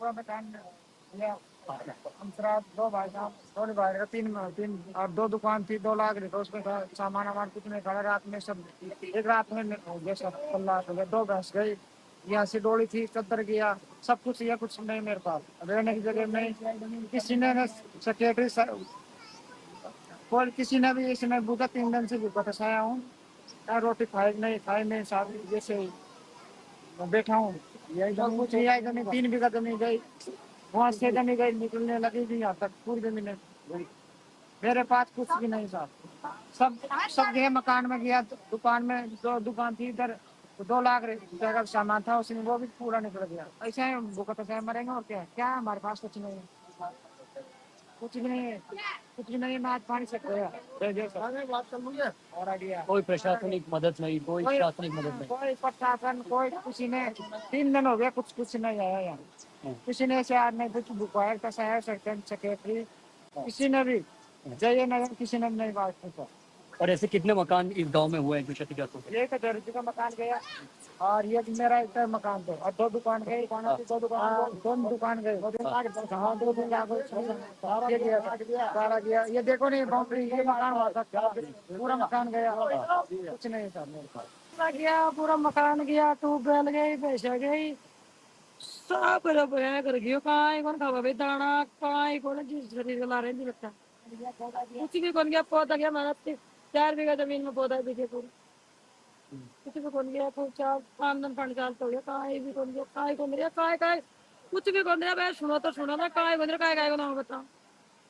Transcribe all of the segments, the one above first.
पूरा मकान लिया। हम रात दो भाई साहब, दो भाई रहे, तीन तीन और दो दुकान थी, 2 लाख रहे तो उसमें था सामान वामान कुछ नहीं खड़ा। रात में सब एक रात में हो गया, सब कल्ला हो गया। 2 भैंस गई, यहाँ से डोली थी, चद्दर गया, सब कुछ। ये कुछ नहीं मेरे पास, रहने की जगह नहीं। किसी ने सेक्रेटरी कोई किसी ने भी इसमें भूखा, 3 दिन से भूखा फंसाया हूँ। रोटी खाई नहीं साहब, जैसे ही मैं बैठा हूँ। यही जमीन कुछ नहीं आई, जमीन 3 बीघा जमीन गई, वहाँ से जमीन गई, निकलने लगी थी यहाँ तक पूरी जमीन गई। मेरे पास कुछ भी नहीं साहब, सब सब गए। मकान में गया, दुकान में, दो दुकान थी इधर, 2 लाख रुपए का सामान था उसमें, वो भी पूरा निकल गया। ऐसे ही भूखा तो मरेंगे और क्या है? क्या है हमारे पास? कुछ नहीं है, कुछ भी नहीं है, कुछ भी नहीं है। मैं आज पानी सकते हैं और आइडिया। कोई प्रशासनिक मदद नहीं, कोई शासनिक मदद नहीं। कोई प्रशासन, कोई किसी ने, 3 दिन हो गया, कुछ नहीं आया यहाँ। किसी ने से आज नहीं कुछ बुखार का शहर सेक्रेटरी, किसी ने भी, जय नगर, किसी ने नहीं बात पूछा। और ऐसे कितने मकान इस गांव में हुए हैं जो क्षतिग्रस्त हो गए? एक दर्जी का मकान गया और ये मेरा एक मकान थे और 2 दुकान गई, 2 दुकान गए। हाँ, 2 दिन ये गया, सारा गया। ये देखो नहीं, बाउंड्री, ये मकान हुआ था, पूरा मकान गया, कुछ नहीं था मेरे पास। पूरा गया, पूरा मकान गया, ट्यूबवेल गई, पैसा गई, सब कर गयो। कहाँ कौन खावा भाई दाना, कहाँ कौन जिस शरीर ला रहे नहीं लगता, कुछ भी कौन गया। पौधा गया हमारा 4 बीघा जमीन में, पौधा दिखे पूरा, कुछ भी कौन गया। कुछ 4-5 दिन पानी डालता हो गया, कहाँ भी कौन गया, कहाँ कौन रहा, कहाँ कुछ भी कौन रहा। भाई सुनो तो सुनो ना, कहाँ कौन रहा, काय बनाओ बताओ।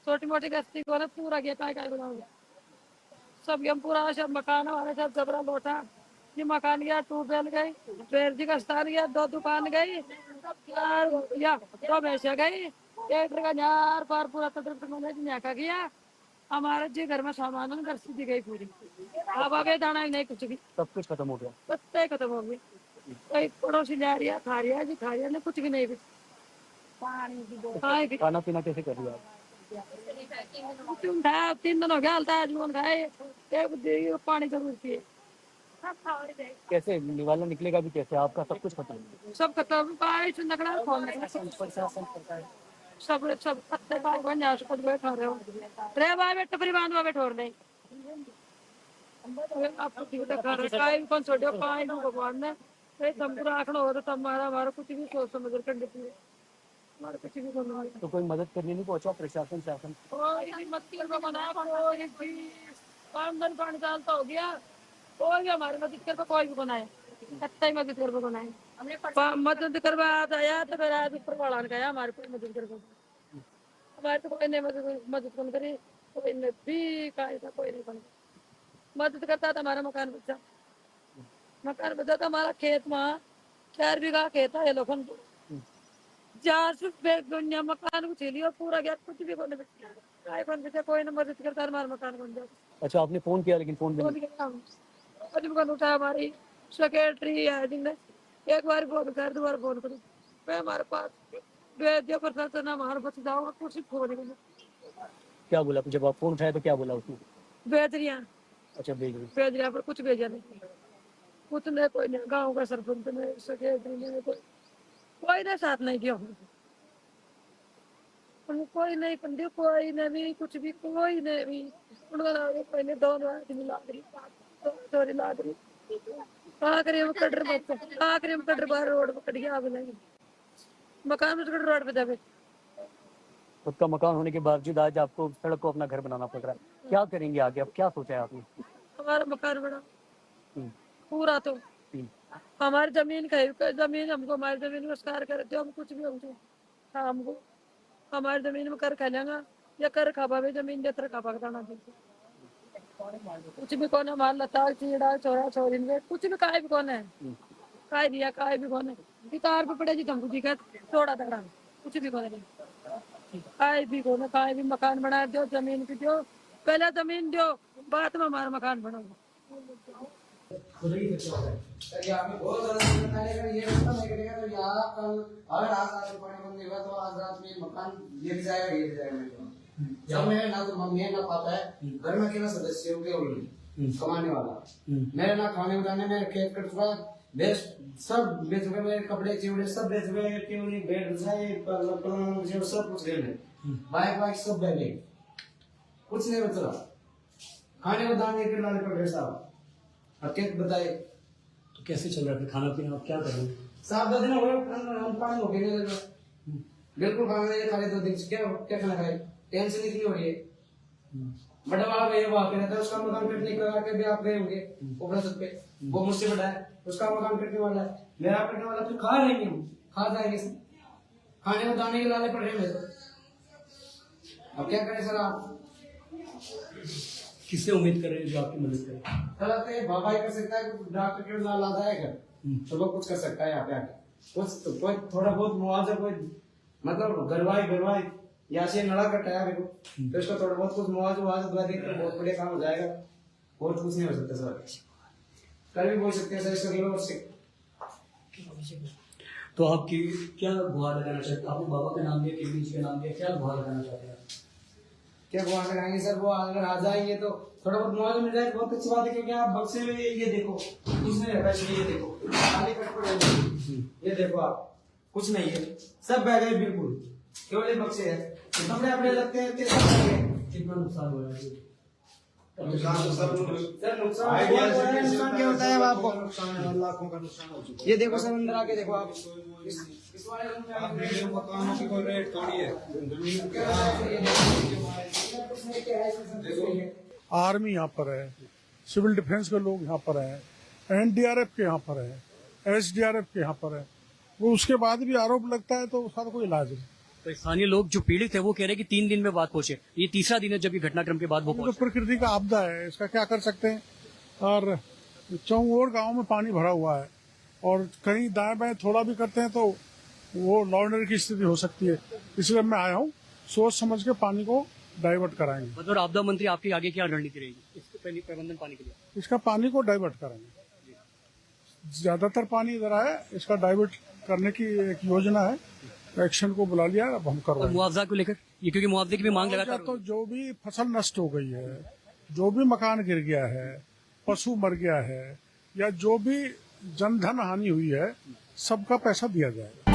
छोटी मोटी गस्ती को पूरा गया, काय बनाओ गया सब गया पूरा। सब मकान हमारे सब जबरा लोटा, ये मकान गया, ट्यूबवेल गई, ट्रेजी का स्थान गया, 2 दुकान गई, या 2 भैंसिया गई, एक का यार पार पूरा तंत्र का गया। हमारे जी घर में सामान घर सीधी गई पूरी, अब आगे दाना ही नहीं, कुछ भी सब कुछ खत्म हो गया, पत्ते खत्म हो गए। कोई पड़ोसी जा रही है, खा रही है जी, खा रही है ना, कुछ भी नहीं। खाना पीना कैसे कर लिया? उठाया, 3 दिन हो गया, हलता है जुबान खाए, एक पानी जरूर पिए। कैसे निवाला निकलेगा भी कैसे? आपका सब कुछ खत्म हो गया। सब खत्म, बारिश नकड़ा खोल सब सब पत्ते पाक बन जा, कुछ बैठा रहे हो रे भाई, बेटे परिवार में बैठो नहीं। आपको काय कौन छोड़ो, काय भगवान ने तुमको आखना हो तो हमारा कुछ भी सोच समझ कर कंडे पूरे, हमारा कुछ भी करना है। तो कोई मदद करने नहीं पहुंचा प्रशासन शासन? कोई मत कर बना, कोई भी 5 दिन पानी डालता हो गया, कोई भी हमारी मदद कर, कोई भी बनाए, अच्छा ही मदद कर बनाए। मदद करवा आया तो फिर आज ऊपर वाला ने कहा हमारे कोई मदद कर, हमारे तो कोई नहीं मदद कौन करी, कोई ने भी कहा, कोई नहीं बन मदद करता था। हमारा मकान बचा था, हमारा खेत में 4 बीघा खेत है, ये लोग 4 मकान को छीलियो पूरा गया, कुछ भी कौन बचा, कोई न मदद करता, हमारा मकान बन जाता। अच्छा, आपने फोन किया लेकिन फोन भी नहीं उठाया। हमारी सेक्रेटरी है जिनने एक बार फोन कर, 2 बार फोन करूँ, मैं हमारे पास भेज दिया प्रशासन, हमारे बच जाओ, कुछ फोन नहीं। क्या बोला जब आप फोन उठाया तो क्या बोला उसने? भेज रही। अच्छा, भेज रही पर कुछ भेजा नहीं, कुछ नहीं, कोई नहीं। गाँव का सरपंच ने, सेक्रेटरी ने, कोई ने साथ नहीं किया, कोई नहीं पंडित, कोई ने भी कुछ भी, कोई ने भी उनका पहले 2 आदमी लाग रही, चोरी लाग रही, आखिरी में कटर बच्चा, आखिरी में कटर बाहर रोड पर कट गया, आग लगी मकान में, कटर रोड पे जावे। खुद का मकान होने के बावजूद आज आपको सड़क को अपना घर बनाना पड़ रहा है, क्या करेंगे आगे? अब क्या सोचा है आपने? हमारा मकान बना पूरा, तो हमारी जमीन का, जमीन हमको, हमारी जमीन में स्कार कर दो, हम कुछ भी हमको हमारी जमीन में कर खा लेंगे, या कर खावा भी जमीन देते खावा दाना दीजिए, कुछ भी कौन है। हमारा लता चीड़ा चोरा चोरी में कुछ भी काय भी कौन है, काय दिया काय भी कौन है, कितार पे पड़े जी तुमको जी का थोड़ा दड़ा, कुछ भी कौन है, काय भी कौन है, काय भी मकान बना दो, जमीन की दो, पहले जमीन दो, बाद में हमारा मकान बनाओ। बहुत ज्यादा ये नहीं करेगा तो यहाँ कल अगर आज रात में पानी बंद होगा तो आज रात में मकान गिर जाएगा मेरे को। सब में ना तो मम्मी ना पापा है, घर में अकेला सदस्य हो गया, कमाने वाला मेरे ना खाने उठाने में खेत कट चुका, बेस्ट सब बेच गए, मेरे कपड़े चिवड़े सब बेच गए, टीवी बेड पलंग सब कुछ गए, बाइक वाइक सब बह गए, कुछ नहीं बच रहा। खाने को दाम एक लाने पड़ रहे साहब, अब क्या बताए। तो कैसे चल रहा है खाना पीना, आप क्या कर रहे हैं? साहब 2 दिन हो गए, पानी हो गए, बिल्कुल खाना नहीं खा रहे 2 दिन से। क्या खाना खाए, टेंशन इतनी हो रही है। बड़ा वाला भैया वहां पे रहता है, उसका मकान कटने लगा के भी आप गए होंगे ऊपर छत पे, वो मुझसे बड़ा है, उसका मकान कटने वाला है, मेरा कटने वाला, फिर खा रहेंगे हम, खा जाएंगे सब। खाने में दाने के लाले पड़ रहे हैं। अब क्या करें सर आप? किससे उम्मीद कर रहे हैं जो आपकी मदद करे? सर बाबा ही कर सकता है, डॉक्टर के ला लादा है घर, तो वो कुछ कर सकता है यहाँ पे आके, कुछ तो कोई थोड़ा बहुत मुआवजा, कोई मतलब गरवाई या से नड़ा कटाया मेरे को, तो इसका थोड़ा बहुत कुछ मुआवजा दवा देकर बहुत बढ़िया काम हो जाएगा। और कुछ नहीं हो सकता सर, कल भी बोल सकते हैं सर इसका। तो आपकी क्या गुहार लगाना चाहते हैं? आपने बाबा का नाम दिया, केबी जी का नाम दिया, क्या गुहार लगाना चाहते हैं? क्या गुहार लगाएंगे सर, वो अगर आ जाएंगे तो थोड़ा बहुत मुआवजा मिल जाए, बहुत अच्छी बात है। क्योंकि आप बक्से में ये देखो कुछ नहीं रखा, ये देखो खाली कट पड़े, ये देखो आप कुछ नहीं है, सब बह गए बिल्कुल, केवल एक बक्से है, कपड़े अपने लगते हैं, कितना नुकसान हुआ है? सर नुकसान क्या होता है अब आपको? लाखों का नुकसान हो चुका है। ये देखो सर अंदर आके देखो आप, इस वाले रूम में आप मेरे मकानों की कोई रेट थोड़ी है, जमीन आर्मी यहाँ पर है, सिविल डिफेंस के लोग यहाँ पर हैं, एनडीआरएफ के यहाँ पर है, एसडीआरएफ के यहाँ पर है, वो उसके बाद भी आरोप लगता है तो उसका कोई इलाज नहीं। तो स्थानीय लोग जो पीड़ित है वो कह रहे हैं कि 3 दिन में बात पहुंचे, ये तीसरा दिन है जब ये घटनाक्रम के बाद वो तो पहुंचे। प्रकृति का आपदा है, इसका क्या कर सकते हैं। और चौंगोर गांव में पानी भरा हुआ है और कहीं दाएं बाएं थोड़ा भी करते हैं तो वो लॉन्डर की स्थिति हो सकती है, इसलिए मैं आया हूँ, सोच समझ के पानी को डाइवर्ट कराएंगे। बतौर आपदा मंत्री आपकी आगे क्या रणनीति रहेगी इसके प्रबंधन पानी के लिए? इसका पानी को डाइवर्ट करेंगे, ज्यादातर पानी इधर आया, इसका डाइवर्ट करने की एक योजना है, एक्शन को बुला लिया, अब हम कर रहे और हैं। मुआवजा को लेकर ये, क्योंकि मुआवजे की भी मांग लगातार तो जो भी फसल नष्ट हो गई है, जो भी मकान गिर गया है, पशु मर गया है, या जो भी जनधन हानि हुई है, सबका पैसा दिया जाएगा।